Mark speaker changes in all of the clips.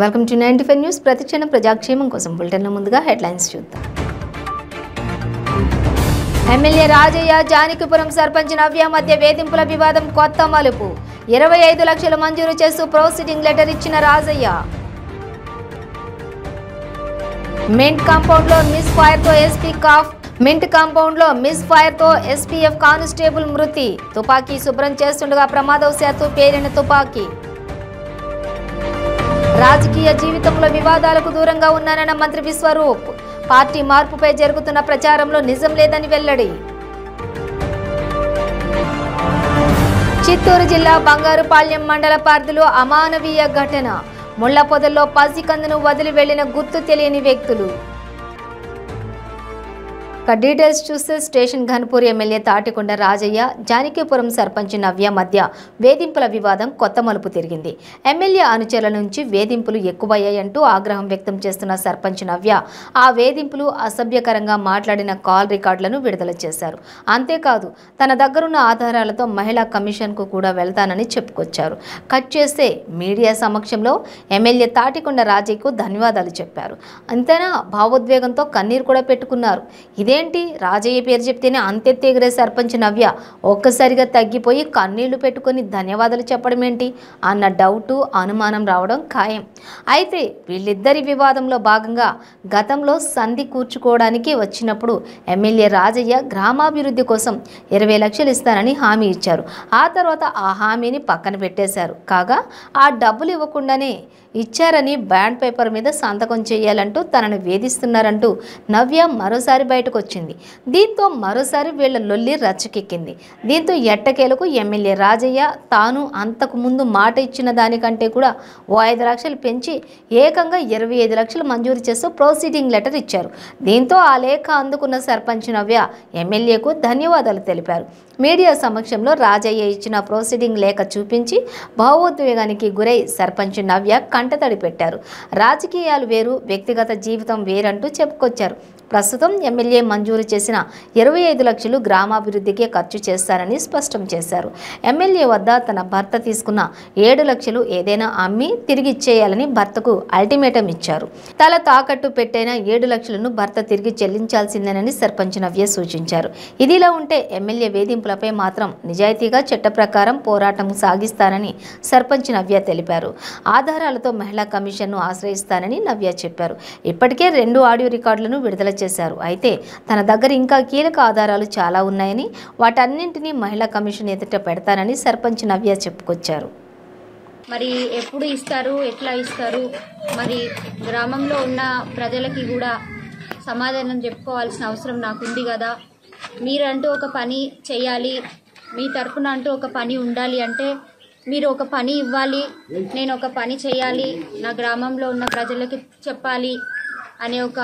Speaker 1: Welcome to 95 news. ప్రతిక్షణం ప్రజాక్షేమం కోసం బులెటిన్ల ముందుగా హెడ్లైన్స్ చూద్దాం. ఎమ్మెల్యే రాజయ్య జానకిపురం సర్పంచ్ నవ్య మధ్య వేధింపుల వివాదం కొత్త మలుపు. 25 లక్షలు మంజూరు చేస్తూ ప్రొసీడింగ్ లెటర్ ఇచ్చిన రాజయ్య. మింట్ కాంపౌండ్లో మిస్ ఫైర్తో ఎస్పీ కాఫ్. మింట్ కాంపౌండ్లో మిస్ ఫైర్తో ఎస్పీఎఫ్ కానిస్టేబుల్ మృతి. తుపాకీ శుభ్రం చేస్తుండగా ప్రమాదవశాత్తు పేలిన తుపాకీ. రాజకీయ జీవితంలో వివాదాలకు దూరంగా ఉన్నానన్న మంత్రి విశ్వరూప్. పార్టీ మార్పుపై జరుగుతున్న ప్రచారంలో నిజం లేదని వెల్లడి. చిత్తూరు జిల్లా బంగారుపాళ్యం మండల పరిధిలో అమానవీయ ఘటన. ముళ్ల పొదల్లో పసికందును వదిలి వెళ్లిన గుర్తు తెలియని వ్యక్తులు. డీటెయిల్స్ చూస్తే స్టేషన్ ఘన్పూర్ ఎమ్మెల్యే తాటికొండ రాజయ్య జానకిపురం సర్పంచ్ నవ్య మధ్య వేధింపుల వివాదం కొత్త మలుపు తిరిగింది. ఎమ్మెల్యే అనుచరుల నుంచి వేధింపులు ఎక్కువయ్యాయంటూ ఆగ్రహం వ్యక్తం చేస్తున్న సర్పంచ్ నవ్య ఆ వేధింపులు అసభ్యకరంగా మాట్లాడిన కాల్ రికార్డులను విడుదల చేశారు. అంతేకాదు తన దగ్గరున్న ఆధారాలతో మహిళా కమిషన్కు కూడా వెళ్తానని చెప్పుకొచ్చారు. కట్ చేస్తే మీడియా సమక్షంలో ఎమ్మెల్యే తాటికొండ రాజయ్యకు ధన్యవాదాలు చెప్పారు. అంతేనా భావోద్వేగంతో కన్నీరు కూడా పెట్టుకున్నారు. ఇదేంటి రాజయ్య పేరు చెప్తేనే అంతెత్తి ఎగిరే సర్పంచ్ నవ్య ఒక్కసారిగా తగ్గిపోయి కన్నీళ్లు పెట్టుకొని ధన్యవాదాలు చెప్పడం ఏంటి అన్న డౌటు అనుమానం రావడం ఖాయం. అయితే వీళ్ళిద్దరి వివాదంలో భాగంగా గతంలో సంధి కూర్చుకోవడానికి వచ్చినప్పుడు ఎమ్మెల్యే రాజయ్య గ్రామాభివృద్ధి కోసం 20 లక్షలు ఇస్తానని హామీ ఇచ్చారు. ఆ తర్వాత ఆ హామీని పక్కన పెట్టేశారు. కాగా ఆ డబ్బులు ఇవ్వకుండానే ఇచ్చారని బ్యాండ్ పేపర్ మీద సంతకం చేయాలంటూ తనను వేధిస్తున్నారంటూ నవ్య మరోసారి బయటకు వచ్చింది. దీంతో మరోసారి వీళ్ల లొల్లి రచ్చకెక్కింది. దీంతో ఎట్టకేలకు ఎమ్మెల్యే రాజయ్య తాను అంతకు ముందు మాట ఇచ్చిన దానికంటే కూడా 5 లక్షలు పెంచి ఏకంగా 25 లక్షలు మంజూరు చేస్తూ ప్రొసీడింగ్ లెటర్ ఇచ్చారు. దీంతో ఆ లేఖ అందుకున్న సర్పంచ్ నవ్య ఎమ్మెల్యేకు ధన్యవాదాలు తెలిపారు. మీడియా సమక్షంలో రాజయ్య ఇచ్చిన ప్రొసీడింగ్ లేఖ చూపించి భావోద్వేగానికి గురై సర్పంచ్ నవ్య కంటతడి పెట్టారు. రాజకీయాలు వేరు, వ్యక్తిగత జీవితం వేరంటూ చెప్పుకొచ్చారు. ప్రస్తుతం ఎమ్మెల్యే మంజూరు చేసిన 25 లక్షలు గ్రామాభివృద్ధికే ఖర్చు చేస్తారని స్పష్టం చేశారు. ఎమ్మెల్యే వద్ద తన భర్త తీసుకున్న 7 లక్షలు ఏదైనా అమ్మి తిరిగి ఇచ్చేయాలని భర్తకు అల్టిమేటం ఇచ్చారు. తల తాకట్టు పెట్టైన 7 లక్షలను భర్త తిరిగి చెల్లించాల్సిందేనని సర్పంచ్ నవ్య సూచించారు. ఇదిలా ఉంటే ఎమ్మెల్యే వేధింపులపై మాత్రం నిజాయితీగా చట్ట ప్రకారం పోరాటం సాగిస్తానని సర్పంచ్ నవ్య తెలిపారు. ఆధారాలతో మహిళా కమిషన్ను ఆశ్రయిస్తానని నవ్య చెప్పారు. ఇప్పటికే 2 ఆడియో రికార్డులను విడుదల చేశారు. అయితే తన దగ్గర ఇంకా కీలక ఆధారాలు చాలా ఉన్నాయని వాటన్నింటినీ మహిళా కమిషన్ ఎదుట పెడతానని సర్పంచ్ నవ్య చెప్పుకొచ్చారు.
Speaker 2: మరి ఎప్పుడు ఇస్తారు, ఎట్లా ఇస్తారు, మరి గ్రామంలో ఉన్న ప్రజలకి కూడా సమాధానం చెప్పుకోవాల్సిన అవసరం నాకుంది కదా. మీరంటూ ఒక పని చేయాలి, మీ తరఫున అంటూ ఒక పని ఉండాలి అంటే మీరు ఒక పని ఇవ్వాలి, నేను ఒక పని చేయాలి, నా గ్రామంలో ఉన్న ప్రజలకి చెప్పాలి అనే ఒక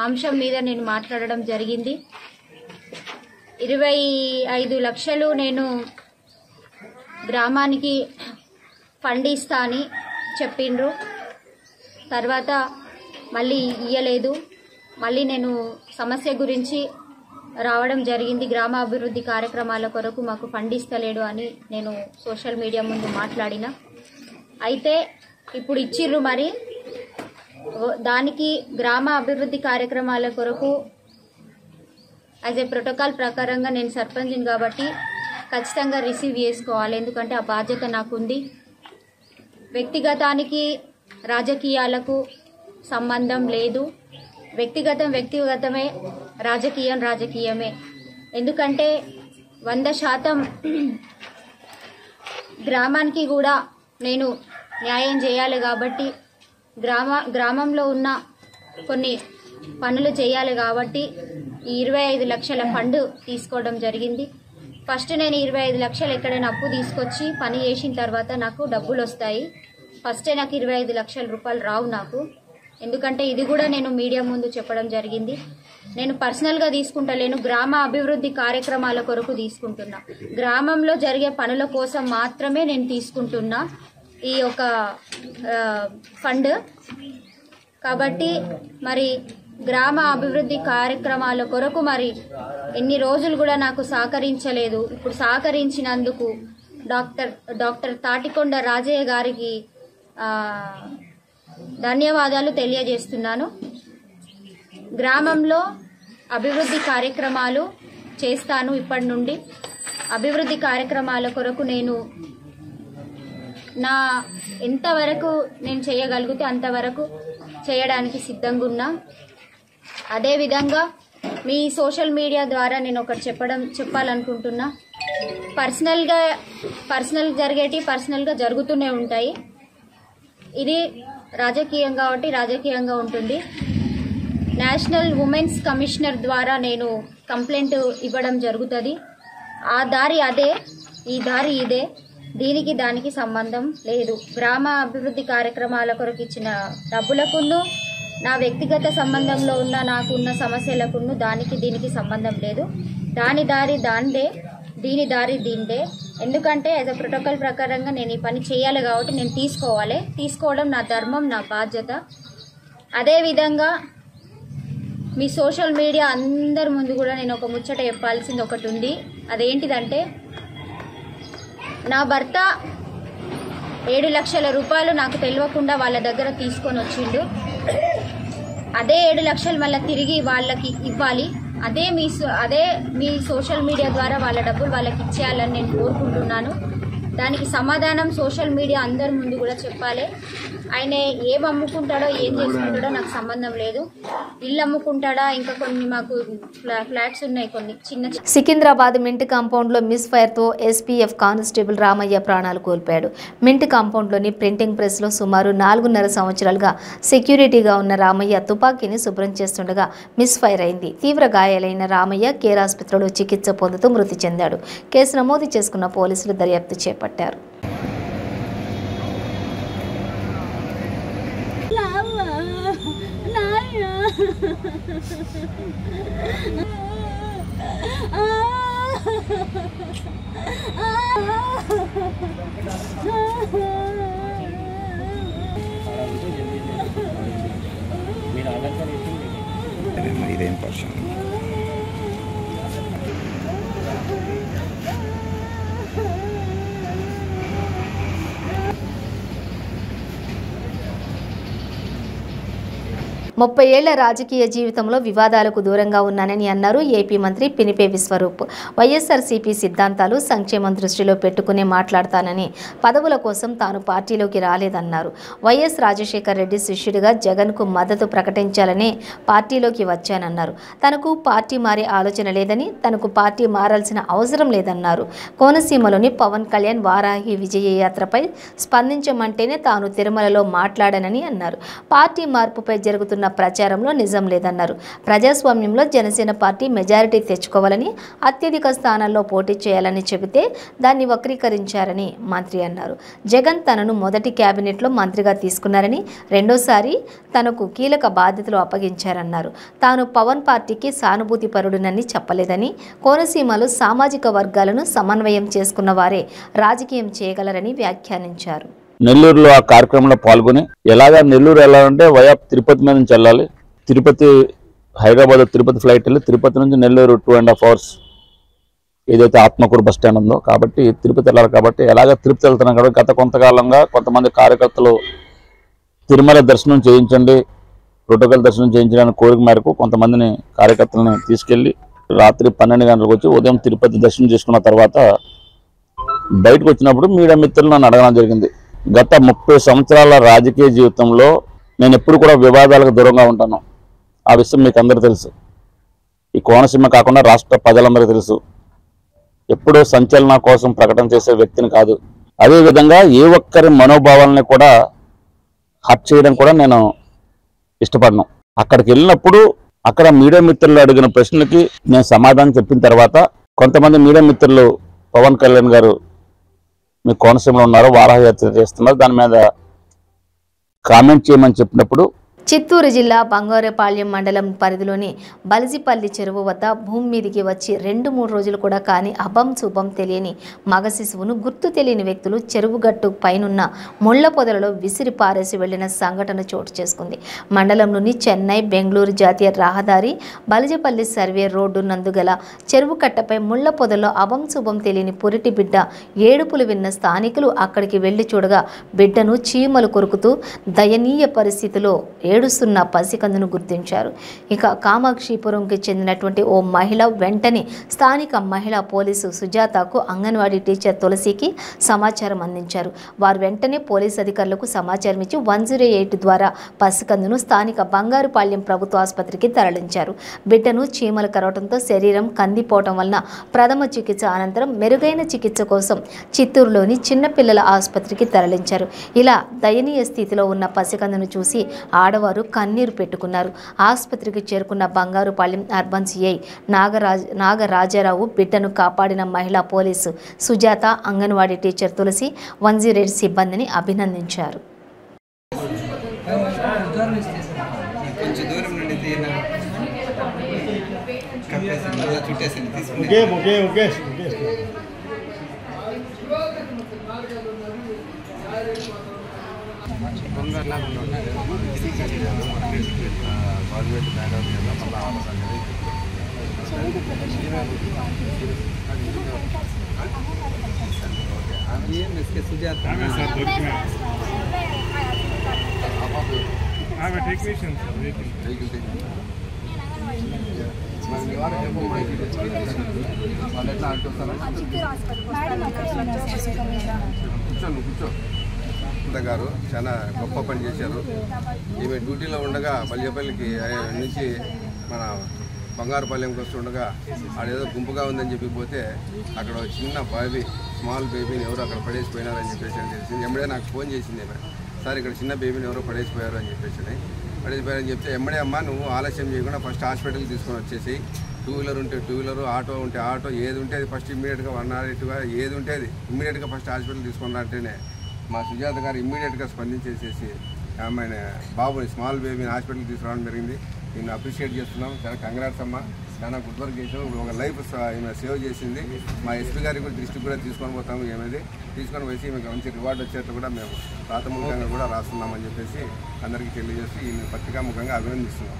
Speaker 2: అంశం మీద నేను మాట్లాడడం జరిగింది. 25 లక్షలు నేను గ్రామానికి ఫండ్ ఇస్తా అని చెప్పిండ్రు. తర్వాత మళ్ళీ ఇయ్యలేదు. మళ్ళీ నేను సమస్య గురించి రావడం జరిగింది. గ్రామాభివృద్ధి కార్యక్రమాల కొరకు మాకు ఫండ్ ఇస్తలేడు అని నేను సోషల్ మీడియా ముందు మాట్లాడిన. అయితే ఇప్పుడు ఇచ్చిర్రు. మరి దానికి గ్రామ అభివృద్ధి కార్యక్రమాల కొరకు యాజ్ ఏ ప్రోటోకాల్ ప్రకారంగా నేను సర్పంచ్ని కాబట్టి ఖచ్చితంగా రిసీవ్ చేసుకోవాలి. ఎందుకంటే ఆ బాధ్యత నాకుంది. వ్యక్తిగతానికి రాజకీయాలకు సంబంధం లేదు. వ్యక్తిగతమే, రాజకీయం రాజకీయమే. ఎందుకంటే 100% గ్రామానికి కూడా నేను న్యాయం చేయాలి కాబట్టి గ్రామంలో ఉన్న కొన్ని పనులు చేయాలి కాబట్టి ఈ 25 లక్షల ఫండ్ తీసుకోవడం జరిగింది. ఫస్ట్ నేను 25 లక్షలు ఎక్కడైనా అప్పు తీసుకొచ్చి పని చేసిన తర్వాత నాకు డబ్బులు వస్తాయి. ఫస్టే నాకు 25 లక్షల రూపాయలు రావు నాకు. ఎందుకంటే ఇది కూడా నేను మీడియా ముందు చెప్పడం జరిగింది. నేను పర్సనల్గా తీసుకుంటలేను, గ్రామ అభివృద్ధి కార్యక్రమాల కొరకు తీసుకుంటున్నా. గ్రామంలో జరిగే పనుల కోసం మాత్రమే నేను తీసుకుంటున్నా ఈ ఒక ఫండ్. కాబట్టి మరి గ్రామ అభివృద్ధి కార్యక్రమాల కొరకు మరి ఎన్ని రోజులు కూడా నాకు సహకరించలేదు. ఇప్పుడు సహకరించినందుకు డాక్టర్ తాటికొండ రాజయ్య గారికి ధన్యవాదాలు తెలియజేస్తున్నాను. గ్రామంలో అభివృద్ధి కార్యక్రమాలు చేస్తాను. ఇప్పటి నుండి అభివృద్ధి కార్యక్రమాల కొరకు నేను ఎంతవరకు నేను చేయగలిగితే అంతవరకు చేయడానికి సిద్ధంగా ఉన్నా. అదేవిధంగా మీ సోషల్ మీడియా ద్వారా నేను ఒకటి చెప్పాలనుకుంటున్నా. పర్సనల్గా జరుగుతూనే ఉంటాయి. ఇది రాజకీయం కాబట్టి రాజకీయంగా ఉంటుంది. నేషనల్ ఉమెన్స్ కమిషనర్ ద్వారా నేను కంప్లైంట్ ఇవ్వడం జరుగుతుంది. ఆ దారి అదే, ఈ దారి ఇదే. దీనికి దానికి సంబంధం లేదు. గ్రామ అభివృద్ధి కార్యక్రమాల కొరకు ఇచ్చిన డబ్బులకును నా వ్యక్తిగత సంబంధంలో ఉన్న నాకున్న సమస్యలకును దానికి దీనికి సంబంధం లేదు. దాని దారి దాందే, దీని దారి దీందే. ఎందుకంటే యాజ్ అ ప్రోటోకాల్ ప్రకారంగా నేను ఈ పని చేయాలి కాబట్టి నేను తీసుకోవడం నా ధర్మం, నా బాధ్యత. అదేవిధంగా మీ సోషల్ మీడియా అందరి ముందు కూడా నేను ఒక ముచ్చట చెప్పాల్సింది ఒకటి ఉంది. అదేంటిదంటే, నా భర్త 7 లక్షల రూపాయలు నాకు తెలియకుండా వాళ్ళ దగ్గర తీసుకొని వచ్చిండు. అదే 7 లక్షలు మళ్ళీ తిరిగి వాళ్ళకి ఇవ్వాలి. అదే మీ సోషల్ మీడియా ద్వారా వాళ్ళ డబ్బులు వాళ్ళకి ఇచ్చేయాలని నేను కోరుకుంటున్నాను. దానికి సమాధానం సోషల్ మీడియా అందరి ముందు కూడా చెప్పాలి. ఆయన ఏం అమ్ముకుంటాడో ఏం చేసుకుంటాడో నాకు సంబంధం లేదు. ఇల్లు అమ్ముకుంటాడా, ఇంకా కొన్ని మాకు ఫ్లాట్స్ ఉన్నాయి కొన్ని చిన్న.
Speaker 1: సికింద్రాబాద్ మింట్ కాంపౌండ్లో మిస్ ఫైర్తో ఎస్పీఎఫ్ కానిస్టేబుల్ రామయ్య ప్రాణాలు కోల్పోయాడు. మింట్ కాంపౌండ్లోని ప్రింటింగ్ ప్రెస్లో సుమారు 4.5 సంవత్సరాలుగా సెక్యూరిటీగా ఉన్న రామయ్య తుపాకీని శుభ్రం చేస్తుండగా మిస్ ఫైర్ అయింది. తీవ్ర గాయాలైన రామయ్య కేర్ ఆసుపత్రిలో చికిత్స పొందుతూ మృతి చెందాడు. కేసు నమోదు చేసుకున్న పోలీసులు దర్యాప్తు చేపట్టారు.
Speaker 3: ఇదేం పర్సన్
Speaker 1: 30 ఏళ్ల రాజకీయ జీవితంలో వివాదాలకు దూరంగా ఉన్నానని అన్నారు ఏపీ మంత్రి పినిపే విశ్వరూప్. వైఎస్ఆర్సీపీ సిద్ధాంతాలు, సంక్షేమం దృష్టిలో పెట్టుకునే మాట్లాడతానని, పదవుల కోసం తాను పార్టీలోకి రాలేదన్నారు. వైఎస్ రాజశేఖర్ రెడ్డి శిష్యుడిగా జగన్కు మద్దతు ప్రకటించాలనే పార్టీలోకి వచ్చానన్నారు. తనకు పార్టీ మారే ఆలోచన లేదని, తనకు పార్టీ మారాల్సిన అవసరం లేదన్నారు. కోనసీమలోని పవన్ కళ్యాణ్ వారాహి విజయ యాత్రపై స్పందించమంటేనే తాను తిరుమలలో మాట్లాడానని అన్నారు. పార్టీ మార్పుపై జరుగుతున్న ప్రచారంలో నిజం లేదన్నారు. ప్రజాస్వామ్యంలో జనసేన పార్టీ మెజారిటీ తెచ్చుకోవాలని, అత్యధిక స్థానాల్లో పోటీ చేయాలని చెబితే దాన్ని వక్రీకరించారని మంత్రి అన్నారు. జగన్ తనను మొదటి కేబినెట్లో మంత్రిగా తీసుకున్నారని, రెండోసారి తనకు కీలక బాధ్యతలు అప్పగించారన్నారు. తాను పవన్ పార్టీకి సానుభూతి పరుడునని చెప్పలేదని, కోనసీమలో సామాజిక వర్గాలను సమన్వయం చేసుకున్న వారే రాజకీయం చేయగలరని వ్యాఖ్యానించారు.
Speaker 4: నెల్లూరులో ఆ కార్యక్రమంలో పాల్గొని ఎలాగా నెల్లూరు వెళ్ళాలంటే వయా తిరుపతి మీద నుంచి వెళ్ళాలి. తిరుపతి, హైదరాబాద్ తిరుపతి ఫ్లైట్ వెళ్ళి తిరుపతి నుంచి నెల్లూరు 2.5 hours ఏదైతే ఆత్మకూరు బస్ స్టాండ్ ఉందో, కాబట్టి తిరుపతి వెళ్ళాలి. కాబట్టి ఎలాగ తిరుపతి వెళ్తున్నాం కాబట్టి గత కొంతకాలంగా కొంతమంది కార్యకర్తలు తిరుమల దర్శనం చేయించండి, ప్రోటోకాల్ దర్శనం చేయించడానికి కోరిక మేరకు కొంతమందిని కార్యకర్తలని తీసుకెళ్లి రాత్రి 12 గంటలకు వచ్చి ఉదయం తిరుపతి దర్శనం చేసుకున్న తర్వాత బయటకు వచ్చినప్పుడు మీడియా మిత్రులు నన్ను అడగడం జరిగింది. గత 30 సంవత్సరాల రాజకీయ జీవితంలో నేను ఎప్పుడు కూడా వివాదాలకు దూరంగా ఉంటాను. ఆ విషయం మీకు అందరూ తెలుసు. ఈ కోనసీమ కాకుండా రాష్ట్ర ప్రజలందరికీ తెలుసు. ఎప్పుడూ సంచలన కోసం ప్రకటన చేసే వ్యక్తిని కాదు. అదేవిధంగా ఏ ఒక్కరి మనోభావాలని కూడా హర్ట్ చేయడం కూడా నేను ఇష్టపడను. అక్కడికి వెళ్ళినప్పుడు అక్కడ మీడియా మిత్రులు అడిగిన ప్రశ్నలకి నేను సమాధానం చెప్పిన తర్వాత కొంతమంది మీడియా మిత్రులు పవన్ కళ్యాణ్ గారు మీ కోనసీమలో ఉన్నారు, వారాహి యాత్ర చేస్తున్నారు, దాని మీద కామెంట్ చేయమని చెప్పినప్పుడు
Speaker 1: చిత్తూరు జిల్లా బంగారుపాళ్యం మండలం పరిధిలోని బలిజిపల్లి చెరువు వద్ద భూమి మీదికి వచ్చి 2-3 రోజులు కూడా కాని అభం శుభం తెలియని మగ శిశువును గుర్తు తెలియని వ్యక్తులు చెరువు గట్టు పైనున్న ముళ్ల పొదలలో విసిరి పారేసి వెళ్లిన సంఘటన చోటు చేసుకుంది. మండలంలోని చెన్నై బెంగళూరు జాతీయ రహదారి బలిజిపల్లి సర్వే రోడ్డు నందుగల చెరువు కట్టపై ముళ్ల పొదల్లో అభం శుభం తెలియని పురిటి బిడ్డ ఏడుపులు విన్న స్థానికులు అక్కడికి వెళ్లి చూడగా బిడ్డను చీమలు కొరుకుతూ దయనీయ పరిస్థితిలో ఏడుస్తున్న పసికందును గుర్తించారు. ఇక కామాక్షిపురంకి చెందినటువంటి ఓ మహిళ వెంటనే స్థానిక మహిళా పోలీసు సుజాతకు అంగన్వాడీ టీచర్ తులసికి సమాచారం అందించారు. వారు వెంటనే పోలీసు అధికారులకు సమాచారం ఇచ్చి 108 ద్వారా పసికందును స్థానిక బంగారుపాళ్యం ప్రభుత్వ ఆసుపత్రికి తరలించారు. బిడ్డను చీమలు కరవడంతో శరీరం కందిపోవటం వలన ప్రథమ చికిత్స అనంతరం మెరుగైన చికిత్స కోసం చిత్తూరులోని చిన్నపిల్లల ఆసుపత్రికి తరలించారు. ఇలా దయనీయ స్థితిలో ఉన్న పసికందును చూసి ఆడవారు కన్నీరు పెట్టుకున్నారు. ఆసుపత్రికి చేరుకున్న బంగారుపాళ్యం అర్బన్ సిఐ నాగరాజారావు బిడ్డను కాపాడిన మహిళా పోలీసు సుజాత, అంగన్వాడీ టీచర్ తులసి, 108 సిబ్బందిని అభినందించారు.
Speaker 5: గారు చాలా గొప్ప పని చేశారు. ఈమె డ్యూటీలో ఉండగా బలిజపల్లికి నుంచి మన బంగారుపాళ్యంకి వస్తుండగా ఆడేదో గుంపుగా ఉందని చెప్పిపోతే అక్కడ చిన్న స్మాల్ బేబీని ఎవరు అక్కడ పడేసిపోయినారని చెప్పేసి అని తెలిసింది. ఎమ్మడే నాకు ఫోన్ చేసింది ఈమె, సార్ ఇక్కడ చిన్న బేబీని ఎవరో పడేసిపోయారు అని పడేసిపోయారని చెప్తే ఎమ్మడే అమ్మ నువ్వు ఆలస్యం చేయకుండా ఫస్ట్ హాస్పిటల్కి తీసుకొని వచ్చేసి 2 వీలర్ ఉంటే 2 వీలరు, ఆటో ఉంటే ఆటో, ఏది ఉంటే అది ఫస్ట్ ఇమ్మీడియట్గా 108గా ఏది ఉంటే అది ఇమ్మీడియట్గా ఫస్ట్ హాస్పిటల్ తీసుకున్నా అంటేనే మా సుజాత గారు ఇమ్మీడియట్గా స్పందించేసేసి ఆమె బాబుని స్మాల్ బేబీని హాస్పిటల్కి తీసుకురావడం జరిగింది. నేను అప్రిషియేట్ చేస్తున్నాం. చాలా కంగ్రాట్స్ అమ్మ, చాలా గుడ్ వర్క్ చేసాం. ఒక లైఫ్ ఈమె సేవ్ చేసింది. మా ఎస్పీ గారికి కూడా దృష్టికి కూడా తీసుకొని పోతాము. ఏమైంది తీసుకొని వచ్చి మీకు మంచి రివార్డు వచ్చేట్లు కూడా మేము ప్రాథమికంగా కూడా రాస్తున్నామని చెప్పేసి అందరికీ తెలియజేసి ఈ పత్రికాముఖంగా అభినందిస్తున్నాం.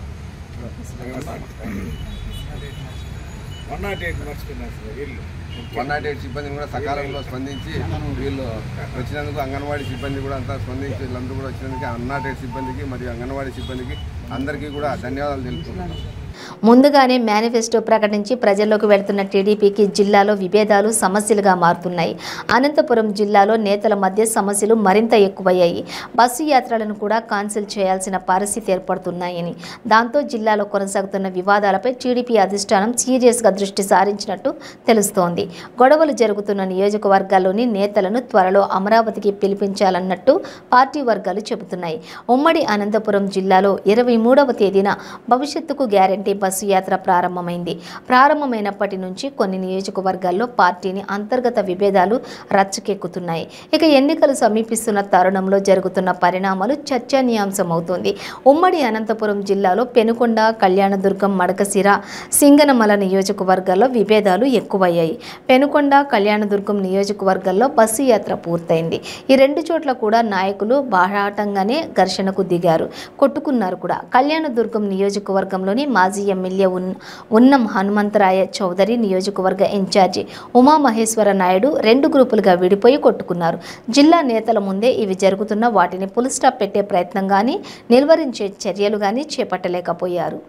Speaker 5: 108 సిబ్బందిని కూడా సకాలంలో స్పందించి వీళ్ళు వచ్చినందుకు అంగన్వాడీ సిబ్బంది కూడా అంతా స్పందించి వీళ్ళందరూ కూడా వచ్చినందుకు 108 సిబ్బందికి మరియు అంగన్వాడీ సిబ్బందికి అందరికీ కూడా ధన్యవాదాలు తెలుపుతున్నాను.
Speaker 1: ముందుగానే మేనిఫెస్టో ప్రకటించి ప్రజల్లోకి వెళ్తున్న టీడీపీకి జిల్లాలో విభేదాలు సమస్యలుగా మారుతున్నాయి. అనంతపురం జిల్లాలో నేతల మధ్య సమస్యలు మరింత ఎక్కువయ్యాయి. బస్సు యాత్రలను కూడా క్యాన్సిల్ చేయాల్సిన పరిస్థితి ఏర్పడుతున్నాయని, దాంతో జిల్లాలో కొనసాగుతున్న వివాదాలపై టీడీపీ అధిష్టానం సీరియస్గా దృష్టి సారించినట్టు తెలుస్తోంది. గొడవలు జరుగుతున్న నియోజకవర్గాల్లోని నేతలను త్వరలో అమరావతికి పిలిపించాలన్నట్టు పార్టీ వర్గాలు చెబుతున్నాయి. ఉమ్మడి అనంతపురం జిల్లాలో 23వ తేదీన భవిష్యత్తుకు గ్యారెంటీ బస్సు యాత్ర ప్రారంభమైనప్పటి నుంచి కొన్ని నియోజకవర్గాల్లో పార్టీని అంతర్గత విభేదాలు రచ్చకెక్కుతున్నాయి. ఇక ఎన్నికలు సమీపిస్తున్న తరుణంలో జరుగుతున్న పరిణామాలు చర్చనీయాంశమవుతోంది. ఉమ్మడి అనంతపురం జిల్లాలో పెనుకొండ, కళ్యాణదుర్గం, మడకశిర, సింగనమల నియోజకవర్గాల్లో విభేదాలు ఎక్కువయ్యాయి. పెనుకొండ, కళ్యాణదుర్గం నియోజకవర్గాల్లో బస్సు యాత్ర పూర్తయింది. ఈ 2 చోట్ల కూడా నాయకులు బాహాటంగానే ఘర్షణకు దిగారు, కొట్టుకున్నారు కూడా. కళ్యాణదుర్గం నియోజకవర్గంలోని మాజీ ఎమ్మెల్యే ఉన్నం హనుమంతరాయ చౌదరి నియోజకవర్గ ఇన్ఛార్జి ఉమామహేశ్వర నాయుడు 2 గ్రూపులుగా విడిపోయి కొట్టుకున్నారు. జిల్లా నేతల ముందే ఇవి జరుగుతున్న వాటిని ఫుల్ స్టాప్ పెట్టే ప్రయత్నం కానీ, నిలువరించే చర్యలు కానీ చేపట్టలేకపోయారు.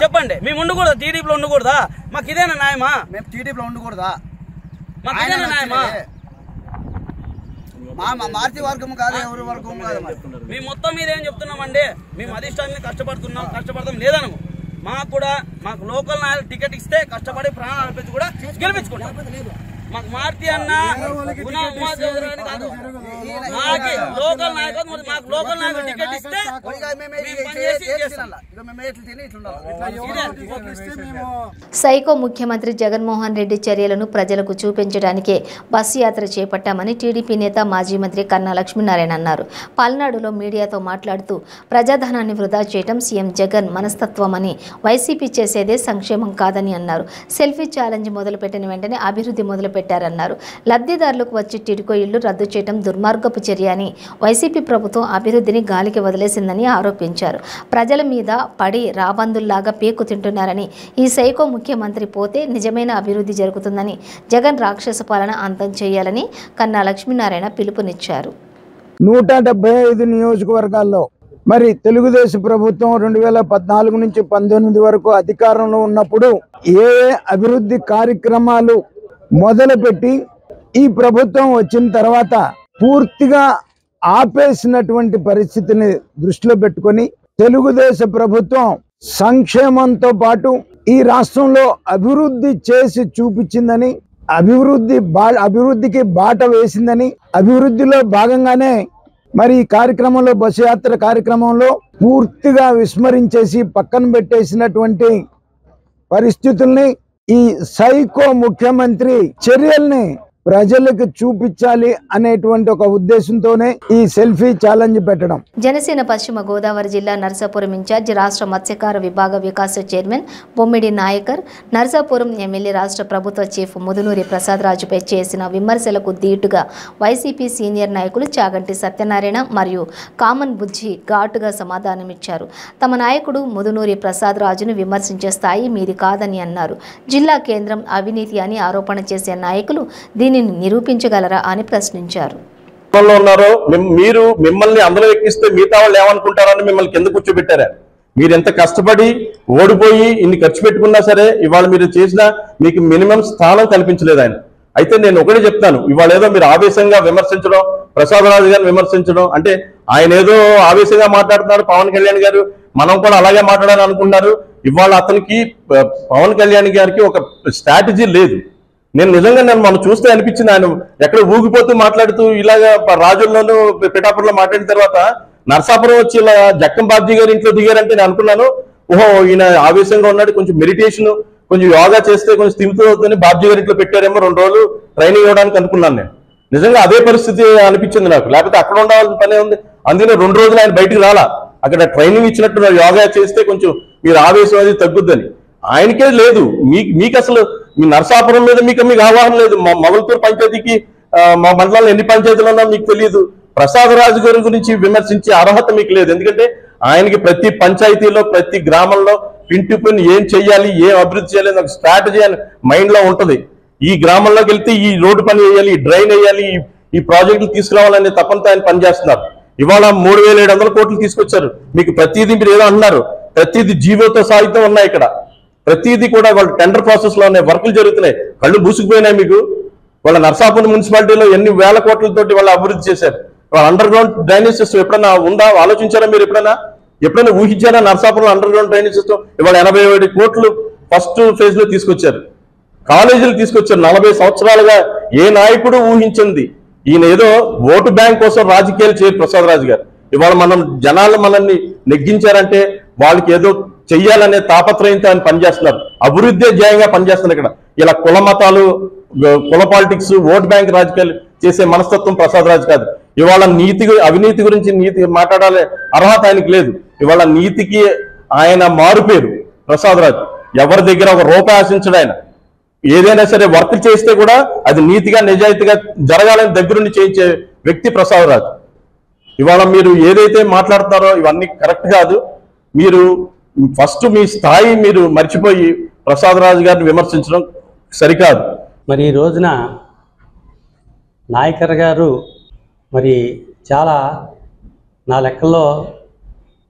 Speaker 6: చెప్పండి. మేము ఉండకూడదా? టీడీపీలో ఉండకూడదా? మాకు ఇదేనా న్యాయమా?
Speaker 7: మేము టీడీపీలో ఉండకూడదా?
Speaker 6: మాకు ఇదేనా న్యాయమా?
Speaker 7: మార్చి వర్గం కాదు, ఎవరి వర్గం కాదు.
Speaker 6: మేము మొత్తం మీద ఏం చెప్తున్నామండి, మేము అధిష్టాన్ని కష్టపడతాం లేదనము. మాకు లోకల్ నాయకులు టికెట్ ఇస్తే కష్టపడి ప్రాణాలు అర్పించి కూడా గెలిపించుకుంటాం. మాకు మార్తి అన్న కాదు, మాకు లోకల్ నాయకులు టికెట్ ఇస్తే
Speaker 1: సైకో ముఖ్యమంత్రి జగన్మోహన్ రెడ్డి చర్యలను ప్రజలకు చూపించడానికే బస్సు యాత్ర చేపట్టామని టీడీపీ నేత మాజీ మంత్రి కన్నా లక్ష్మీనారాయణ అన్నారు. పల్నాడులో మీడియాతో మాట్లాడుతూ ప్రజాధనాన్ని వృధా చేయడం సీఎం జగన్ మనస్తత్వమని, వైసీపీ చేసేదే సంక్షేమం కాదని అన్నారు. సెల్ఫీ ఛాలెంజ్ మొదలుపెట్టిన వెంటనే అభివృద్ధి మొదలుపెట్టారన్నారు. లబ్ధిదారులకు వచ్చి టిడ్కో ఇళ్లు రద్దు చేయడం దుర్మార్గపు చర్య అని, వైసీపీ ప్రభుత్వం అభివృద్ధిని గాలికి వదిలేసిందని ఆరోపించారు. ప్రజల మీద పడి రాబందుల్లాగా పేకు తింటున్నారని, ఈ సైకో ముఖ్యమంత్రి పోతే నిజమైన అభివృద్ధి జరుగుతుందని, జగన్ రాక్షస పాలన అంతం చేయాలని కన్నా లక్ష్మీనారాయణ పిలుపునిచ్చారు.
Speaker 8: 175 నియోజకవర్గాల్లో మరి తెలుగుదేశం ప్రభుత్వం 2014 నుంచి 19 వరకు అధికారంలో ఉన్నప్పుడు ఏ అభివృద్ధి కార్యక్రమాలు మొదలుపెట్టి ఈ ప్రభుత్వం వచ్చిన తర్వాత పూర్తిగా ఆపేసినటువంటి పరిస్థితిని దృష్టిలో పెట్టుకొని తెలుగుదేశం ప్రభుత్వం సంక్షేమంతో పాటు ఈ రాష్ట్రంలో అభివృద్ధి చేసి చూపించిందని, అభివృద్ధికి బాట వేసిందని, అభివృద్ధిలో భాగంగానే మరి ఈ కార్యక్రమంలో బస్సు యాత్ర కార్యక్రమంలో పూర్తిగా విస్మరించేసి పక్కన పెట్టేసినటువంటి పరిస్థితుల్ని, ఈ సైకో ముఖ్యమంత్రి చర్యల్ని ప్రజలకు చూపించాలి అనేటువంటి ఒక ఉద్దేశంతోనే ఈ సెల్ఫీ ఛాలెంజ్ పెట్టడం.
Speaker 1: జనసేన పశ్చిమ గోదావరి జిల్లా నర్సాపురం ఇన్ఛార్జి రాష్ట్ర మత్స్యకార విభాగ వికాస చైర్మన్ బొమ్మిడి నాయకర్, నర్సాపురం ఎమ్మెల్యే రాష్ట్ర ప్రభుత్వ చీఫ్ ముదునూరి ప్రసాద్ రాజుపై చేసిన విమర్శలకు ధీటుగా వైసీపీ సీనియర్ నాయకులు చాగంటి సత్యనారాయణ మరియు కామన్ బుజ్జి ఘాటుగా సమాధానమిచ్చారు. తమ నాయకుడు ముదునూరి ప్రసాద్ రాజును విమర్శించే స్థాయి మీది కాదని అన్నారు. జిల్లా కేంద్రం అవినీతి అని ఆరోపణ చేసే నాయకులు దీనిని నిరూపించగలరా అని ప్రశ్నించారు.
Speaker 9: మీరు మిమ్మల్ని అందులో ఎక్కిస్తే మిగతా వాళ్ళు ఏమనుకుంటారని మిమ్మల్ని కింద కూర్చోబెట్టారా? మీరు ఎంత కష్టపడి ఓడిపోయి ఇన్ని ఖర్చు పెట్టుకున్నా సరే ఇవాళ మీరు చేసిన మీకు మినిమం స్థానం కల్పించలేదు ఆయన. అయితే నేను ఒకటే చెప్తాను, ఇవాళ ఏదో మీరు ఆవేశంగా విమర్శించడం, ప్రసాదరాజు గారిని విమర్శించడం అంటే ఆయన ఏదో ఆవేశంగా మాట్లాడుతున్నారు. పవన్ కళ్యాణ్ గారు మనం కూడా అలాగే మాట్లాడాలని అనుకున్నారు. ఇవాళ అతనికి పవన్ కళ్యాణ్ గారికి ఒక స్ట్రాటజీ లేదు. నిజంగా మనం చూస్తే అనిపించింది, ఆయన ఎక్కడ ఊగిపోతూ మాట్లాడుతూ ఇలాగా రాజుల్లోనూ పిఠాపురంలో మాట్లాడిన తర్వాత నర్సాపురం వచ్చి ఇలా జక్కం బాబ్జీ గారి ఇంట్లో దిగారంటే నేను అనుకున్నాను, ఓహో ఈయన ఆవేశంగా ఉన్నాడు, కొంచెం మెడిటేషన్ కొంచెం యోగా చేస్తే కొంచెం స్థిమితం అవుతుందని బాబ్జీ గారి ఇంట్లో పెట్టారేమో 2 రోజులు ట్రైనింగ్ ఇవ్వడానికి అనుకున్నాను నేను. నిజంగా అదే పరిస్థితి అనిపించింది నాకు. లేకపోతే అక్కడ ఉండాల్సిన పనే ఉంది. అందుకనే 2 రోజులు ఆయన బయటికి రాలా. అక్కడ ట్రైనింగ్ ఇచ్చినట్టు యోగా చేస్తే కొంచెం మీరు ఆవేశం అది తగ్గుద్దని. ఆయనకే లేదు. మీకు అసలు మీ నర్సాపురం మీద మీకు అవగాహన లేదు. మొగల్పూర్ పంచాయతీకి మా మండలంలో ఎన్ని పంచాయతీలు ఉన్నా మీకు తెలియదు. ప్రసాద్ రాజు గారి గురించి విమర్శించే అర్హత మీకు లేదు. ఎందుకంటే ఆయనకి ప్రతి పంచాయతీలో ప్రతి గ్రామంలో పిన్ టు పిన్ ఏం చెయ్యాలి, ఏం అభివృద్ధి చేయాలి ఒక స్ట్రాటజీ అని మైండ్ లో ఉంటది. ఈ గ్రామంలోకి వెళ్తే ఈ రోడ్డు పని వేయాలి, ఈ డ్రైన్ వేయాలి, ఈ ప్రాజెక్టులు తీసుకురావాలనే తపంతో ఆయన పనిచేస్తున్నారు. ఇవాళ 3,700 కోట్లు తీసుకొచ్చారు. మీకు ప్రతిదీ మీరు ఏదో అంటున్నారు, ప్రతిదీ జీవోతో సాగితం ఉన్నాయి. ఇక్కడ ప్రతిదీ కూడా వాళ్ళ టెండర్ ప్రాసెస్ లో ఉన్నాయి, వర్కులు జరుగుతున్నాయి. కళ్ళు మూసుకుపోయినాయి మీకు. వాళ్ళ నర్సాపురం మున్సిపాలిటీలో ఎన్ని వేల కోట్లతోటి వాళ్ళు అభివృద్ధి చేశారు. వాళ్ళ అండర్ గ్రౌండ్ డ్రైనేజ్ సిస్టమ్ ఎప్పుడైనా ఉందా? ఆలోచించారా మీరు? ఎప్పుడైనా ఊహించారా Narsapuram underground drainage system? ఇవాళ 87 కోట్లు ఫస్ట్ ఫేజ్ లో తీసుకొచ్చారు. కాలేజీలు తీసుకొచ్చారు. 40 సంవత్సరాలుగా ఏ నాయకుడు ఊహించింది. ఈయన ఏదో ఓటు బ్యాంక్ కోసం రాజకీయాలు చేయరు ప్రసాద్ రాజు గారు. ఇవాళ జనాలు మనల్ని నెగ్గించారంటే వాళ్ళకి ఏదో చెయ్యాలనే తాపత్రయంతో ఆయన పనిచేస్తున్నారు. అభివృద్ధి ధ్యేయంగా పనిచేస్తున్నారు. ఇక్కడ ఇలా కుల మతాలు, కుల పాలిటిక్స్, ఓట్ బ్యాంక్ రాజకీయాలు చేసే మనస్తత్వం ప్రసాద్ రాజు కాదు. ఇవాళ అవినీతి గురించి మాట్లాడాలే అర్హత ఆయనకి లేదు. ఇవాళ నీతికి ఆయన మారుపేరు ప్రసాద్ రాజు. ఎవరి దగ్గర ఒక రూపాయి ఆశించడు ఆయన. ఏదైనా సరే వర్క్ చేస్తే కూడా అది నీతిగా నిజాయితీగా జరగాలని దగ్గరుండి చేయించే వ్యక్తి ప్రసాద్ రాజు. ఇవాళ మీరు ఏదైతే మాట్లాడుతున్నారో ఇవన్నీ కరెక్ట్ కాదు. మీరు ఫస్ట్ మీ స్థాయి మీరు మర్చిపోయి ప్రసాద్ రాజు గారిని విమర్శించడం సరికాదు.
Speaker 10: మరి ఈ రోజున నాయకర్ గారు మరి చాలా నా లెక్కల్లో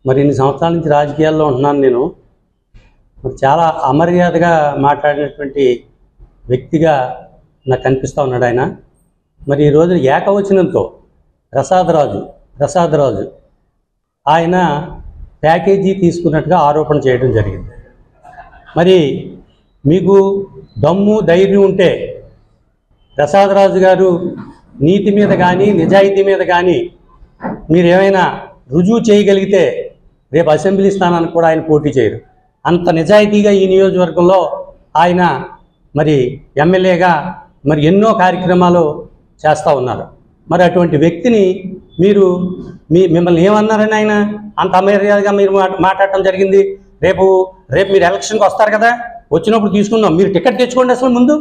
Speaker 10: మరి ఇన్ని సంవత్సరాల నుంచి రాజకీయాల్లో ఉంటున్నాను నేను. చాలా అమర్యాదగా మాట్లాడినటువంటి వ్యక్తిగా నాకు కనిపిస్తూ ఉన్నాడు ఆయన. మరి ఈ రోజు ఏకవచనంతో ప్రసాదరాజు ఆయన ప్యాకేజీ తీసుకున్నట్టుగా ఆరోపణ చేయడం జరిగింది. మరి మీకు దమ్ము ధైర్యం ఉంటే ప్రసాదరాజు గారు నీతి మీద కానీ నిజాయితీ మీద కానీ మీరు ఏమైనా రుజువు చేయగలిగితే రేపు అసెంబ్లీ స్థానానికి కూడా ఆయన పోటీ చేయరు. అంత నిజాయితీగా ఈ నియోజకవర్గంలో ఆయన మరి ఎమ్మెల్యేగా మరి ఎన్నో కార్యక్రమాలు చేస్తూ ఉన్నారు. మరి అటువంటి వ్యక్తిని మీరు మిమ్మల్ని ఏమన్నారని ఆయన అంత అమర్యాదగా మీరు మాట్లాడటం జరిగింది. రేపు మీరు ఎలక్షన్కి వస్తారు కదా, వచ్చినప్పుడు తీసుకుందాం, మీరు టికెట్ తెచ్చుకోండి అసలు ముందు.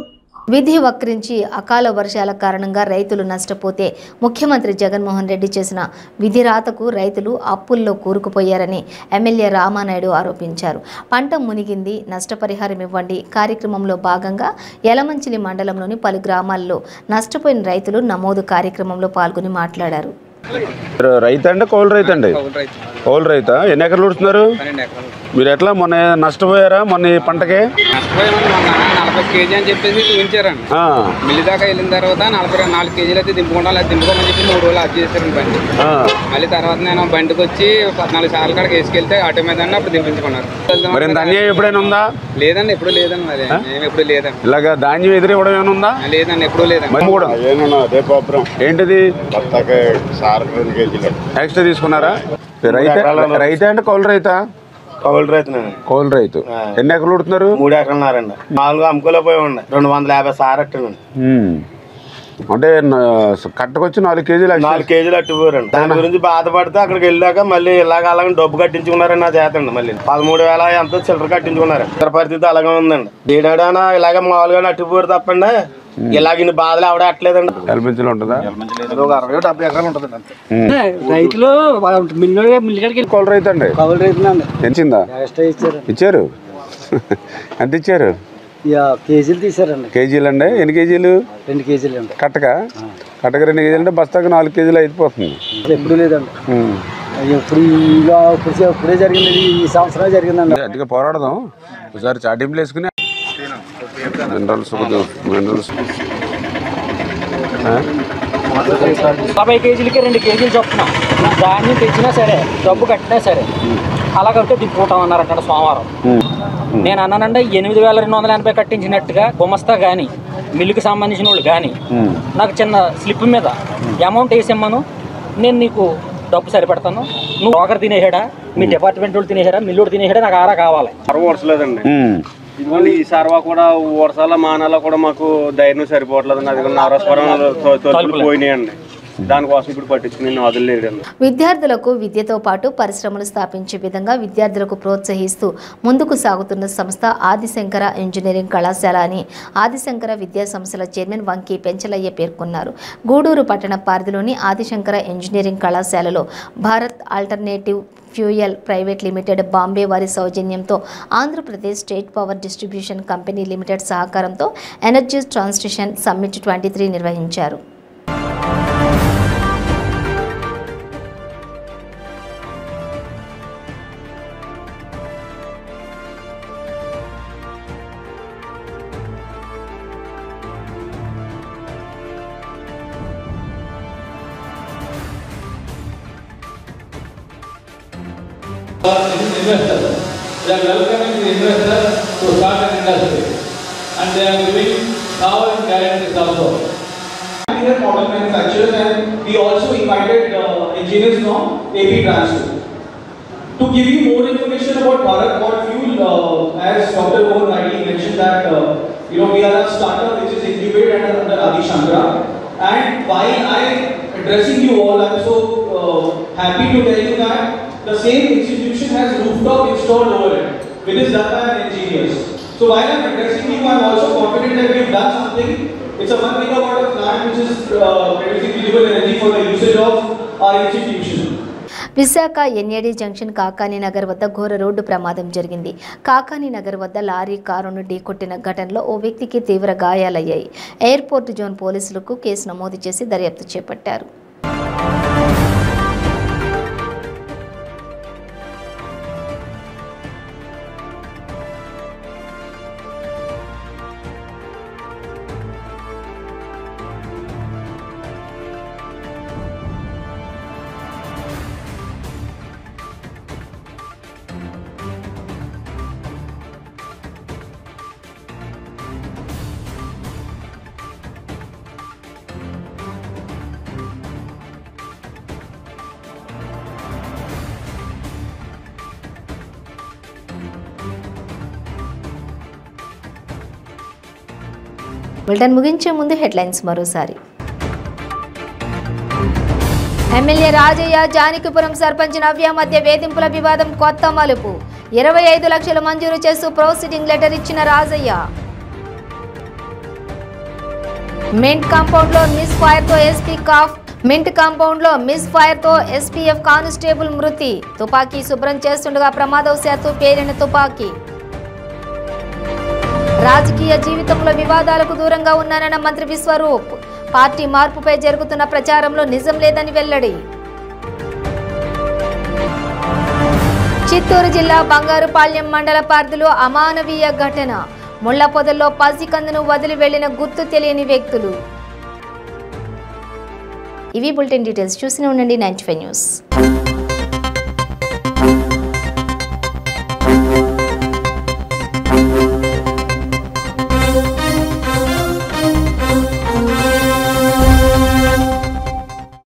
Speaker 1: విధి వక్రించి అకాల వర్షాల కారణంగా రైతులు నష్టపోతే ముఖ్యమంత్రి జగన్మోహన్ రెడ్డి చేసిన విధిరాతకు రైతులు అప్పుల్లో కూరుకుపోయారని ఎమ్మెల్యే రామానాయుడు ఆరోపించారు. పంట మునిగింది, నష్టపరిహారం ఇవ్వండి కార్యక్రమంలో భాగంగా యలమంచిలి మండలంలోని పలు గ్రామాల్లో నష్టపోయిన రైతులు నమోదు కార్యక్రమంలో పాల్గొని మాట్లాడారు.
Speaker 11: రైతు అంటే కౌలు రైతు అండి. కౌలు రైతా? ఎన్ని ఎకరాలు ఉడుతున్నారు మీరు? ఎట్లా మొన్న నష్టపోయారా? మొన్న ఈ పంటకి
Speaker 12: నష్టపోయామని మొన్న 40 కేజీ అని చెప్పేసి చూపించారండి. మిల్లి దాకా వెళ్ళిన తర్వాత 44 కేజీలు అయితే దింపుకుంటాం, లేదా దింపుకోమని చెప్పి 3 రోజులు అది చేశారండి బండి. మళ్ళీ తర్వాత నేను బండికి వచ్చి 14 సార్లు కాడికి వేసుకెళ్తే ఆటో మీద అప్పుడు దింపించుకున్నారు.
Speaker 11: ఎప్పుడైనా ఉందా?
Speaker 12: లేదండి, ఎప్పుడు లేదండి. మరి మేము ఎప్పుడు లేదండి.
Speaker 11: ఇలాగా ధాన్యం ఎదురు ఇవ్వడం ఏమైనా ఉందా?
Speaker 12: లేదండి, ఎప్పుడు లేదండి.
Speaker 11: ఏంటిది? ఎక్స్ట్రా తీసుకున్నారా? రైతే అంటే కౌలు రైతా? కౌలు రైతు. ఎన్ని ఎకరాలు ఉడుతున్నారు?
Speaker 13: 3 ఎకరాలండి. 4 అమ్ముకోలే పోయి ఉన్నాయి. 250 సార్ అట్టండి.
Speaker 11: అంటే కట్టకొచ్చి 4 కేజీలు
Speaker 13: అట్టుపోయారండి. దాని గురించి బాధపడితే అక్కడికి వెళ్ళాక మళ్ళీ ఇలాగ అలాగే డబ్బు కట్టించుకున్నారని నా చేతండి. మళ్ళీ 13,000 ఎంతో చిల్లర కట్టించుకున్నారు. ఇతర పరిస్థితి అలాగే ఉందండి. ఏడాడైనా ఇలాగ మామూలుగా అట్టుపోయారు తప్పండి. ఇలాగ బాధలు ఆవిడ అట్లేదండి.
Speaker 11: ఉంటుందా?
Speaker 13: 60-70 ఎకరాలు ఉంటుందండి అంతే.
Speaker 10: రైతులు
Speaker 11: కౌలు రైతు అండి.
Speaker 13: కౌలు రైతునండి.
Speaker 11: ఎంచిందా? ఇచ్చారు. ఎంత ఇచ్చారు?
Speaker 13: కేజీలు తీసారండి.
Speaker 11: కేజీలు అండి? ఎన్ని కేజీలు?
Speaker 13: 2 కేజీలు అండి.
Speaker 11: కట్టక 2 కేజీలు అంటే బస్తాకు 4 కేజీలు అయిపోతుంది.
Speaker 13: ఎప్పుడు లేదండి. ఇప్పుడే జరిగింది. ఈ సంవత్సరం జరిగిందండి.
Speaker 11: అందుకే పోరాడదాం ఒకసారి చాటింపులు వేసుకుని మినరల్స్
Speaker 14: 50 కేజీలకి 2 కేజీలు చొప్పున ధాన్యం తెచ్చినా సరే డబ్బు కట్టినా సరే అలాగంటే దింపుకుంటాం అన్నారు అక్కడ సోమవారం. నేను అన్నానంటే 8,280 కట్టించినట్టుగా గుమస్తా కానీ మిల్లుకి సంబంధించిన వాళ్ళు కానీ నాకు చిన్న స్లిప్ మీద అమౌంట్ వేసేమ్మను, నేను నీకు డబ్బు సరిపెడతాను, నువ్వు ఒకరు తినేసాడా, మీ డిపార్ట్మెంట్ వాళ్ళు తినేసాడా, మిల్లుడు తినేసాడా, నాకు ఆరా కావాలి.
Speaker 13: వర్షలేదండి. ఇదిగోండి ఈ సర్వా కూడా వర్షాల మానాల కూడా మాకు ధైర్యం సరిపోవట్లేదండి. అది నరస్వరం పోయినాయండి. దానికోసం ఇప్పుడు పట్టించుకుని వదిలేదండి.
Speaker 1: విద్యార్థులకు విద్యతో పాటు పరిశ్రమలు స్థాపించే విధంగా విద్యార్థులకు ప్రోత్సహిస్తూ ముందుకు సాగుతున్న సంస్థ ఆదిశంకర ఇంజనీరింగ్ కళాశాల అని ఆదిశంకర విద్యా సంస్థల చైర్మన్ వంకి పెంచలయ్య పేర్కొన్నారు. గూడూరు పట్టణ పరిధిలోని ఆదిశంకర ఇంజనీరింగ్ కళాశాలలో Bharat alternative fuel private limited Bombay వారి సౌజన్యంతో Andhra Pradesh state power distribution company limited సహకారంతో ఎనర్జీ ట్రాన్సిషన్ సమ్మిట్ 23 నిర్వహించారు.
Speaker 15: Investors. They are welcoming the investors to start an industry, and they are giving power and guarantees also.
Speaker 16: We have model manufacturers, and we also invited engineers from AP Transport. To give you more information about Bharat Port Fuel, as Dr. Mohan rightly mentioned that we are a startup which is incubated under Adi Shankara. And while I am addressing you all, I am so happy to tell you that the same institution has rooftop installed over it with its data and engineers. So while I am addressing you, I am also confident that we have done something. It's a 1 megawatt plant which is producing renewable energy for the usage of our institution.
Speaker 1: Visakha NAD junction Kakani Nagar వద్ద ఘోర road ప్రమాదం జరిగింది. కాకానీ నగర్ వద్ద lorry కారును ఢీకొట్టిన ఘటనలో ఓ వ్యక్తికి తీవ్ర గాయాలయ్యాయి. ఎయిర్పోర్ట్ జోన్ పోలీసులకు కేసు నమోదు చేసి దర్యాప్తు చేపట్టారు. బులెటిన్ ముగించే ముందు హెడ్లైన్స్ మరోసారి. ఎమ్మెల్యే రాజయ్య జానకిపురం సర్పంచ్ నవ్య మధ్య వేధింపుల వివాదం కొత్త మలుపు. 25 లక్షలు మంజూరు చేస్తూ ప్రొసీడింగ్ లెటర్ ఇచ్చిన రాజయ్య. మింట్ కాంపౌండ్లో మిస్ ఫైర్తో ఎస్పీఎఫ్ కానిస్టేబుల్ మృతి. తుపాకీ శుభ్రం చేస్తుండగా ప్రమాదవశాత్తు పేలిన తుపాకీ. రాజకీయ జీవితంలో వివాదాలకు దూరంగా ఉన్నానన్న మంత్రి విశ్వరూప్. పార్టీ మార్పుపై జరుగుతున్న ప్రచారంలో నిజం లేదని వెల్లడి. చిత్తూరు జిల్లా బంగారుపాళ్యం మండల పరిధిలో అమానవీయ ఘటన. ముళ్ల పొదల్లో పసికందును వదిలి వెళ్లిన గుర్తు తెలియని వ్యక్తులు. ఇవి బులెటిన్ డీటెయిల్స్. చూస్తూనే ఉండండి 95 న్యూస్.